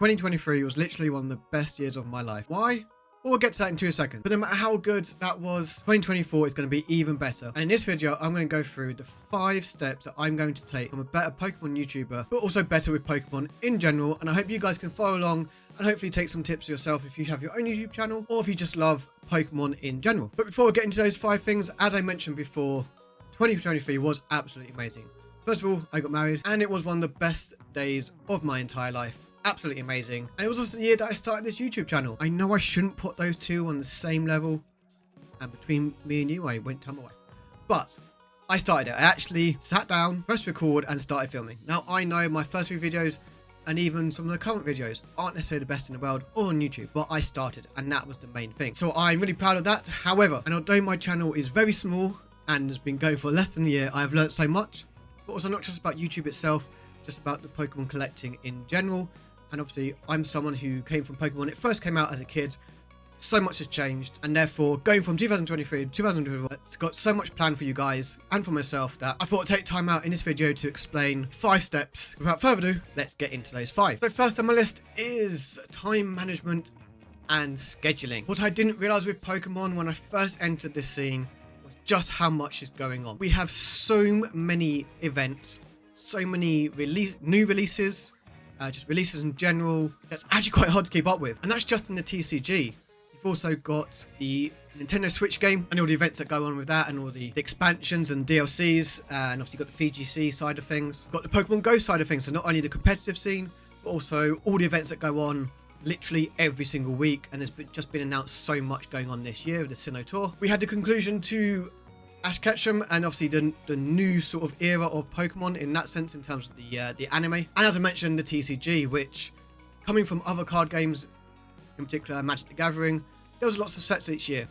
2023 was literally one of the best years of my life. Why? Well, we'll get to that in 2 seconds. But no matter how good that was, 2024 is going to be even better. And in this video, I'm going to go through the 5 steps that I'm going to take from a better Pokemon YouTuber, but also better with Pokemon in general. And I hope you guys can follow along and hopefully take some tips for yourself if you have your own YouTube channel or if you just love Pokemon in general. But before we get into those 5 things, as I mentioned before, 2023 was absolutely amazing. First of all, I got married and it was one of the best days of my entire life. Absolutely amazing. And it was also the year that I started this YouTube channel. I know I shouldn't put those two on the same level, and between me and you I went to my wife, but I started it. I actually sat down, pressed record and started filming. Now I know my first few videos and even some of the current videos aren't necessarily the best in the world or on YouTube, but I started and that was the main thing. So I'm really proud of that. However, and although my channel is very small and has been going for less than a year, I have learned so much, but also not just about YouTube itself, just about the Pokemon collecting in general. And obviously, I'm someone who came from Pokemon when it first came out as a kid. So much has changed. And therefore, going from 2023 to 2024, it's got so much planned for you guys and for myself that I thought I'd take time out in this video to explain 5 steps. Without further ado, let's get into those 5. So first on my list is time management and scheduling. What I didn't realize with Pokemon when I first entered this scene was just how much is going on. We have so many events, so many new releases, just releases in general. That's actually quite hard to keep up with, and that's just in the TCG. You've also got the Nintendo Switch game and all the events that go on with that, and all the expansions and DLCs, and obviously got the VGC side of things. Got the Pokemon Go side of things, so not only the competitive scene, but also all the events that go on literally every single week. And there's just been announced so much going on this year with the Sinnoh Tour. We had the conclusion to Ash Ketchum, and obviously the new sort of era of Pokemon in that sense, in terms of the anime. And as I mentioned, the TCG, which, coming from other card games, in particular Magic the Gathering, there was lots of sets each year,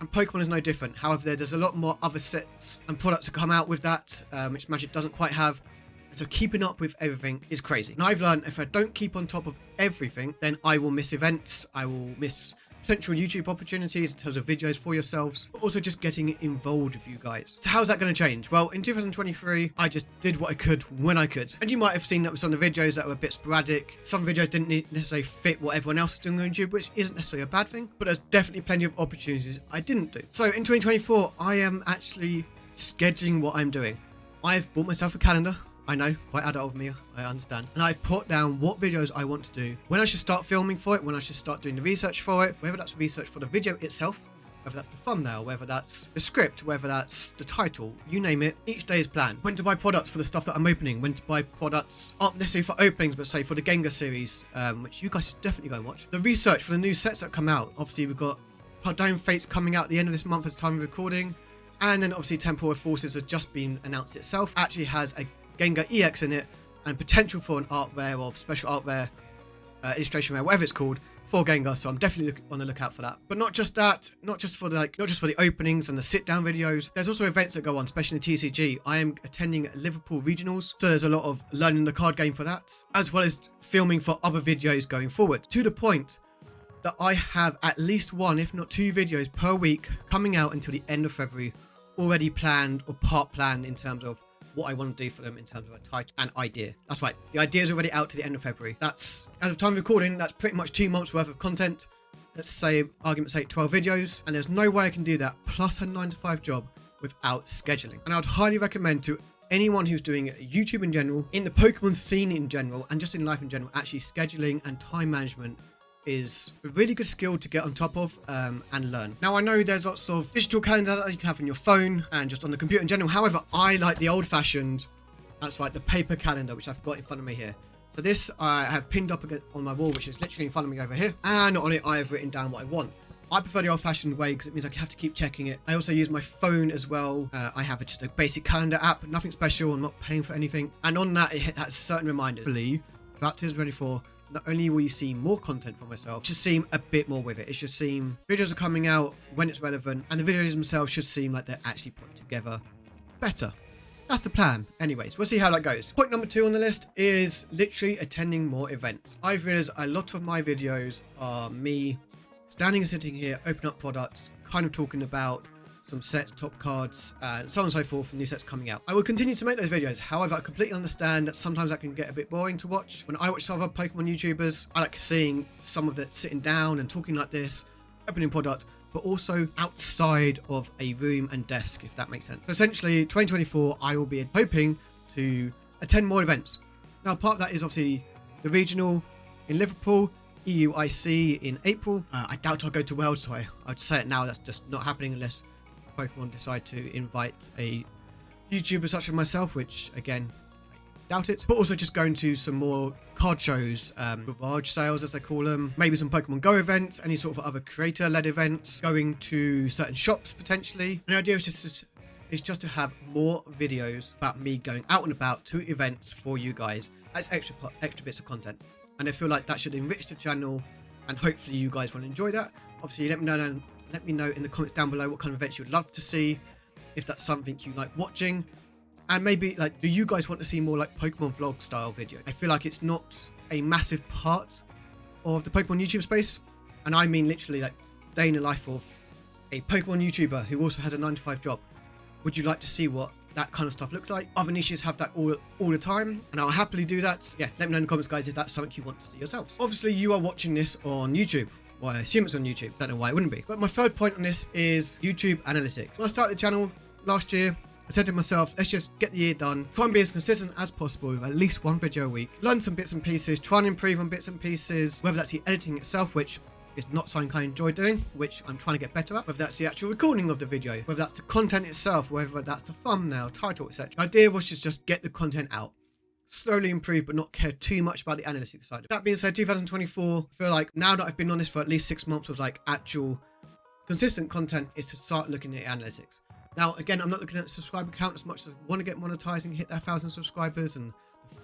and Pokemon is no different. However, there's a lot more other sets and products to come out with that, which Magic doesn't quite have. And so keeping up with everything is crazy. And I've learned if I don't keep on top of everything, then I will miss events, I will miss potential YouTube opportunities in terms of videos for yourselves, but also just getting involved with you guys. So how's that going to change? Well, in 2023, I just did what I could when I could. And you might have seen that with some of the videos that were a bit sporadic. Some videos didn't necessarily fit what everyone else was doing on YouTube, which isn't necessarily a bad thing, but there's definitely plenty of opportunities I didn't do. So in 2024, I am actually scheduling what I'm doing. I've bought myself a calendar. I know, quite adult of me, I understand. And I've put down what videos I want to do, when I should start filming for it, when I should start doing the research for it, whether that's research for the video itself, whether that's the thumbnail, whether that's the script, whether that's the title, you name it. Each day is planned. When to buy products for the stuff that I'm opening, when to buy products, aren't necessarily for openings, but say for the Gengar series, which you guys should definitely go and watch. The research for the new sets that come out. Obviously, we've got Paldean Fates coming out at the end of this month as time of recording. And then obviously Temporal Forces has just been announced itself. Actually has a Gengar EX in it, and potential for an art rare or special art rare, illustration rare, whatever it's called, for Gengar. So I'm definitely on the lookout for that. But not just that, not just for the openings and the sit down videos. There's also events that go on, especially in the TCG. I am attending Liverpool regionals, so there's a lot of learning the card game for that, as well as filming for other videos going forward, to the point that I have at least 1, if not 2 videos per week coming out until the end of February, already planned or part planned in terms of what I want to do for them in terms of a title and idea. That's right, the idea is already out to the end of February. That's, as of time of recording, that's pretty much 2 months worth of content. Let's say, argument's sake, 12 videos, and there's no way I can do that plus a 9-to-5 job without scheduling. And I would highly recommend to anyone who's doing YouTube in general, in the Pokemon scene in general, and just in life in general, actually scheduling and time management is a really good skill to get on top of and learn. Now I know there's lots of digital calendars that you can have on your phone and just on the computer in general. However, I like the old-fashioned, that's right, the paper calendar, which I've got in front of me here. So this I have pinned up on my wall, which is literally in front of me over here, and on it I have written down what I want. I prefer the old-fashioned way because it means I have to keep checking it. I also use my phone as well. I have just a basic calendar app, nothing special. I'm not paying for anything, and on that it has certain reminders. Throughout 2024, not only will you see more content from myself, it should seem a bit more with it. It should seem videos are coming out when it's relevant, and the videos themselves should seem like they're actually put together better. That's the plan. Anyways, we'll see how that goes. Point number 2 on the list is literally attending more events. I've realized a lot of my videos are me standing and sitting here, opening up products, kind of talking about some sets, top cards, and so on and so forth, new sets coming out. I will continue to make those videos. However, I completely understand that sometimes that can get a bit boring to watch. When I watch some other Pokemon YouTubers, I like seeing some of it sitting down and talking like this, opening product, but also outside of a room and desk, if that makes sense. So essentially, 2024, I will be hoping to attend more events. Now, part of that is obviously the regional in Liverpool, EUIC in April. I doubt I'll go to Wales, so I'd say it now, that's just not happening unless Pokemon decide to invite a YouTuber such as myself, which again, I doubt it. But also just going to some more card shows, garage sales as they call them, maybe some Pokemon Go events, any sort of other creator-led events, going to certain shops potentially. And the idea is just to have more videos about me going out and about to events for you guys as extra bits of content. And I feel like that should enrich the channel, and hopefully you guys will enjoy that. Obviously, let me know in the comments down below what kind of events you'd love to see, if that's something you like watching, and maybe like, do you guys want to see more like Pokemon vlog style video? I feel like it's not a massive part of the Pokemon YouTube space, and I mean literally like day in the life of a Pokemon YouTuber who also has a 9-to-5 job. Would you like to see what that kind of stuff looks like? Other niches have that all the time, and I'll happily do that. Yeah, let me know in the comments, guys, if that's something you want to see yourselves. Obviously, you are watching this on YouTube. Well, I assume it's on YouTube. Don't know why it wouldn't be. But my third point on this is YouTube analytics. When I started the channel last year, I said to myself, let's just get the year done, try and be as consistent as possible with at least one video a week, learn some bits and pieces, try and improve on bits and pieces, whether that's the editing itself, which is not something I enjoy doing, which I'm trying to get better at, whether that's the actual recording of the video, whether that's the content itself, whether that's the thumbnail, title, etc. The idea was to just get the content out, slowly improve, but not care too much about the analytics side. That being said, 2024, I feel like now that I've been on this for at least 6 months with like actual consistent content, is to start looking at analytics. Now, again, I'm not looking at the subscriber count as much as I want to get monetized and hit that 1,000 subscribers and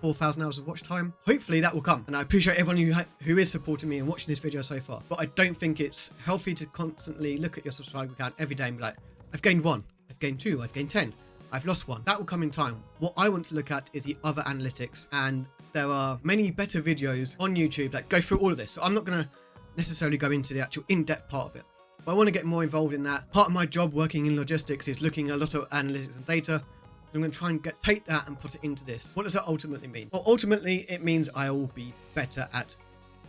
4,000 hours of watch time. Hopefully that will come, and I appreciate everyone who is supporting me and watching this video so far. But I don't think it's healthy to constantly look at your subscriber count every day and be like, I've gained 1, I've gained 2, I've gained 10, I've lost 1. That will come in time. What I want to look at is the other analytics, and there are many better videos on YouTube that go through all of this. So I'm not going to necessarily go into the actual in-depth part of it, but I want to get more involved in that. Part of my job working in logistics is looking at a lot of analytics and data. I'm going to try and take that and put it into this. What does that ultimately mean? Well, ultimately, it means I will be better at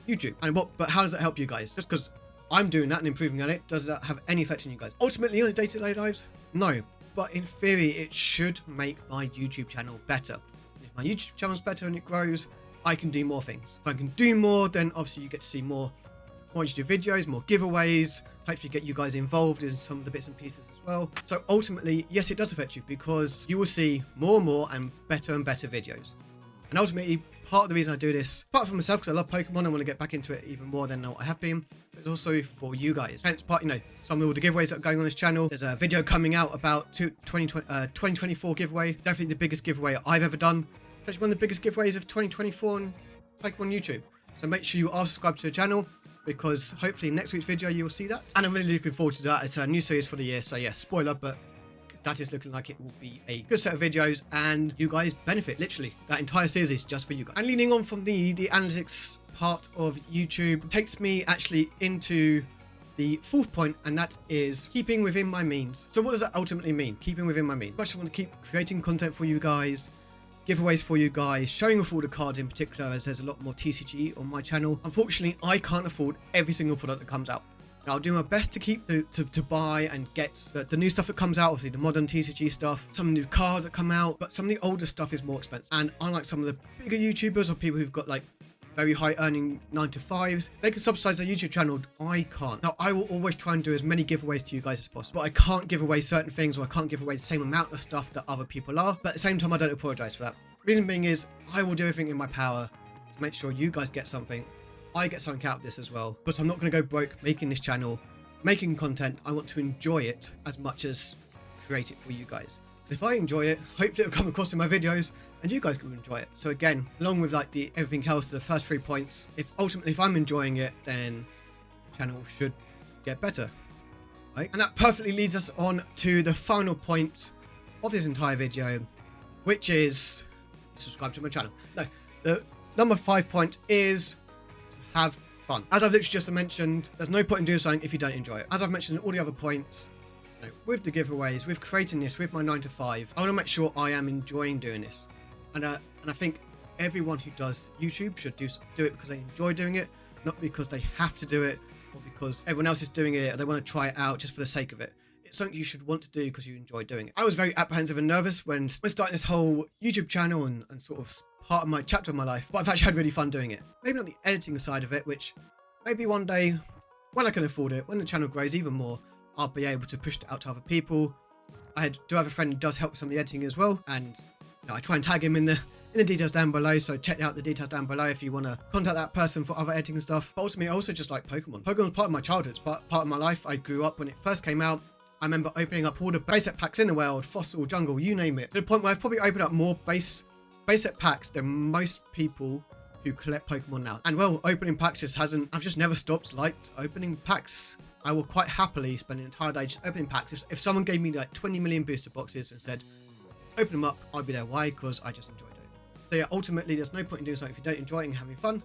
YouTube. But how does that help you guys? Just because I'm doing that and improving at it, does that have any effect on you guys? Ultimately, on your day-to-day lives? No. But in theory, it should make my YouTube channel better. If my YouTube channel's better and it grows, I can do more things. If I can do more, then obviously you get to see more YouTube videos, more giveaways, hopefully get you guys involved in some of the bits and pieces as well. So ultimately, yes, it does affect you, because you will see more and more and better videos. And ultimately, part of the reason I do this, apart from myself, because I love Pokemon, I want to get back into it even more than what I have been, but also for you guys. Hence part, some of all the giveaways that are going on this channel. There's a video coming out about 2024 giveaway. Definitely the biggest giveaway I've ever done. It's actually one of the biggest giveaways of 2024 on Pokemon YouTube. So make sure you are subscribed to the channel, because hopefully next week's video you will see that, and I'm really looking forward to that. It's a new series for the year, so yeah, spoiler, but that is looking like it will be a good set of videos, and you guys benefit. Literally, that entire series is just for you guys. And leaning on from the analytics part of YouTube takes me actually into the fourth point, and that is keeping within my means. So what does that ultimately mean, keeping within my means? I just want to keep creating content for you guys, giveaways for you guys, showing off all the cards in particular, as there's a lot more TCG on my channel. Unfortunately, I can't afford every single product that comes out. Now, I'll do my best to keep to buy and get the new stuff that comes out, obviously the modern TCG stuff, some new cards that come out, but some of the older stuff is more expensive. And unlike some of the bigger YouTubers or people who've got like very high earning 9-to-5s, they can subsidize their YouTube channel. I can't. Now, I will always try and do as many giveaways to you guys as possible, but I can't give away certain things, or I can't give away the same amount of stuff that other people are. But at the same time, I don't apologize for that. Reason being is I will do everything in my power to make sure you guys get something. I get something out of this as well, but I'm not going to go broke making this channel, making content. I want to enjoy it as much as create it for you guys. So if I enjoy it, hopefully it'll come across in my videos and you guys can enjoy it. So again, along with like everything else, the first 3 points, if I'm enjoying it, then the channel should get better, right? And that perfectly leads us on to the final point of this entire video, which is subscribe to my channel. No, the number 5 point is to have fun. As I've literally just mentioned, there's no point in doing something if you don't enjoy it. As I've mentioned in all the other points, with the giveaways, with creating this, with my 9 to 5, I want to make sure I am enjoying doing this. And I think everyone who does YouTube should do it because they enjoy doing it, not because they have to do it or because everyone else is doing it or they want to try it out just for the sake of it. It's something you should want to do because you enjoy doing it. I was very apprehensive and nervous when starting this whole YouTube channel and sort of part of my chapter of my life, but I've actually had really fun doing it. Maybe not the editing side of it, which maybe one day when I can afford it, when the channel grows even more, I'll be able to push it out to other people. I do have a friend who does help with some of the editing as well, and I try and tag him in the details down below, so check out the details down below if you want to contact that person for other editing and stuff. But ultimately, I also just like Pokemon. Pokemon's part of my childhood, it's part of my life. I grew up when it first came out. I remember opening up all the base set packs in the world, Fossil, Jungle, you name it, to the point where I've probably opened up more base set packs than most people who collect Pokemon now. And well, opening packs I've just never stopped liked opening packs. I will quite happily spend an entire day just opening packs. If someone gave me like 20 million booster boxes and said, open them up, I'd be there. Why? Because I just enjoy doing it. So yeah, ultimately, there's no point in doing something if you don't enjoy it and having fun.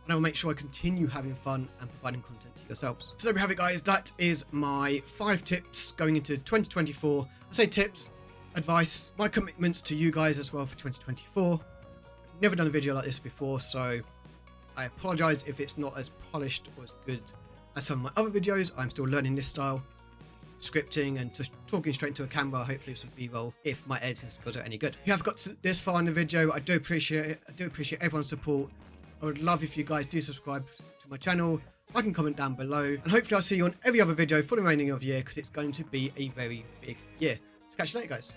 And I will make sure I continue having fun and providing content to yourselves. So there we have it, guys. That is my 5 tips going into 2024. I say tips, advice, my commitments to you guys as well for 2024. I've never done a video like this before, so I apologize if it's not as polished or as good as some of my other videos. I'm still learning this style, scripting and just talking straight into a camera, hopefully with some b-roll, if my editing skills are any good. If you have got this far in the video, I do appreciate it. I do appreciate everyone's support. I would love if you guys do subscribe to my channel, like and comment down below, and hopefully I'll see you on every other video for the remaining of the year, because it's going to be a very big year. So catch you later, guys.